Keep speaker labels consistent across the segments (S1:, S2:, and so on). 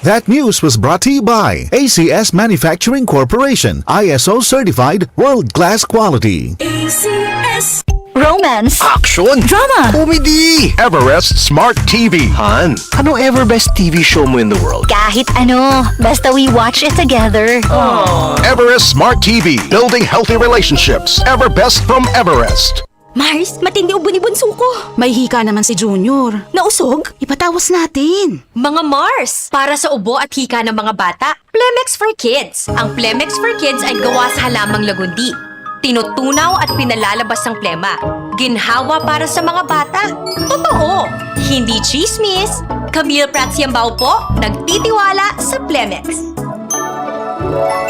S1: That news was brought to you by ACS Manufacturing Corporation, ISO certified world-class quality.
S2: ACS.
S3: Romance,
S4: Action!
S3: drama,
S4: Comedy! Everest Smart TV. Han, anong ever best TV show mo in the world?
S3: kahit ano, basta we watch it together.
S4: Everest Smart TV. Building healthy relationships. Ever best from Everest.
S2: Mars, matindi ubo ni bunso ko.
S5: May hika naman si Junior.
S2: Nausog?
S5: Ipatawas natin.
S6: Mga Mars, para sa ubo at hika ng mga bata, Plemex for Kids. Ang Plemex for Kids ay gawa sa halamang lagundi. Tinutunaw at pinalalabas ang plema. Ginhawa para sa mga bata. Totoo! Hindi chismis. Camille Pratsiambao po, nagtitiwala sa Plemex.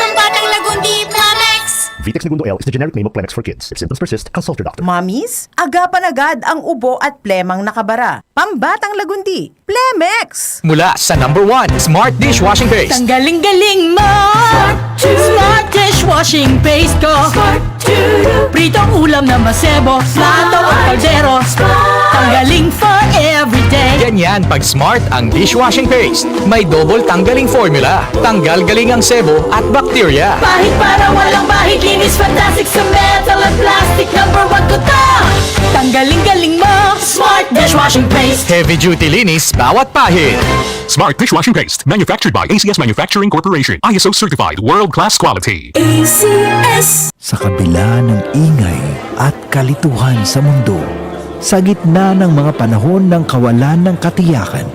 S6: Ang batang lagundi, Plemex!
S7: Vitex Segundo L is the generic name of Plemex for kids. If symptoms persist, consult your doctor.
S8: Mommies, agapan agad ang ubo at plemang nakabara. Pambatang lagundi, Plemex!
S9: Mula sa #1 Smart Dishwashing Paste.
S2: Tanggaling-galing mo! Smart dishwashing paste ko. Pritong ulam na masebo, plato at kaldero. Tanggaling for everyday.
S9: Ganyan pag Smart ang dishwashing paste. May double tanggaling formula. Tanggal galing ang sebo at bakterya.
S2: Bahid para walang bahid, linis fantastic sa metal at plastic. #1 ko to! Tanggaling-galing mo! Smart dishwashing paste.
S9: Heavy duty linis bawat pahid.
S10: Smart Dishwashing Paste, manufactured by ACS Manufacturing Corporation. ISO certified, world-class quality.
S2: ACS.
S11: Sa kabila ng ingay at kalituhan sa mundo, sa gitna ng mga panahon ng kawalan ng katiyakan,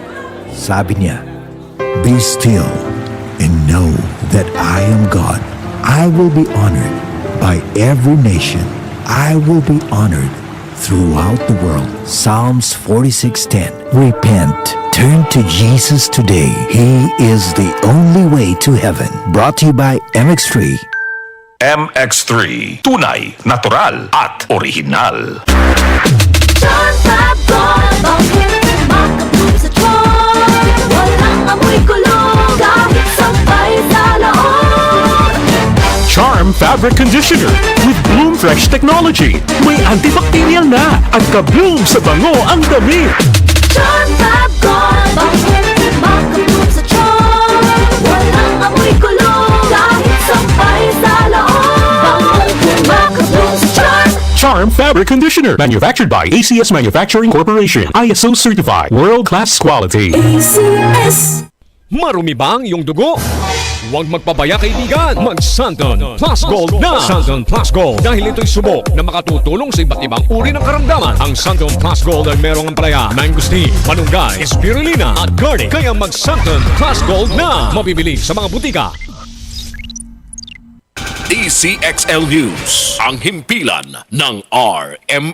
S11: sabi niya, "Be still and know that I am God. I will be honored by every nation. I will be honored throughout the world." Psalms 46:10. Repent. Turn to Jesus today. He is the only way to heaven. Brought to you by MX3.
S10: MX3, tunay, natural, at original. Charm Fabric Conditioner with Bloom Fresh Technology. May antibacterial na at ka-bloom sa bango ang damit.
S2: Charm Fab Gold, makabloom sa charm. Walang amoy kulong, kahit sampay sa loob. Makabloom sa charm.
S10: Charm Fabric Conditioner, manufactured by ACS Manufacturing Corporation. ISO certified, world-class quality.
S2: ACS.
S12: Marumi ba ang iyong dugo? Huwag magpabaya kaibigan, mag-Santon Plus Gold na! Santon Plus Gold dahil ito'y subok na makatutulong sa iba't ibang uri ng karamdaman. Ang Santon Plus Gold ay merong ampalaya, mangosteen, malunggay, spirulina at garlic. Kaya mag-Santon Plus Gold na! Mabibili sa mga butika.
S10: DCXL News, ang himpilan ng RM.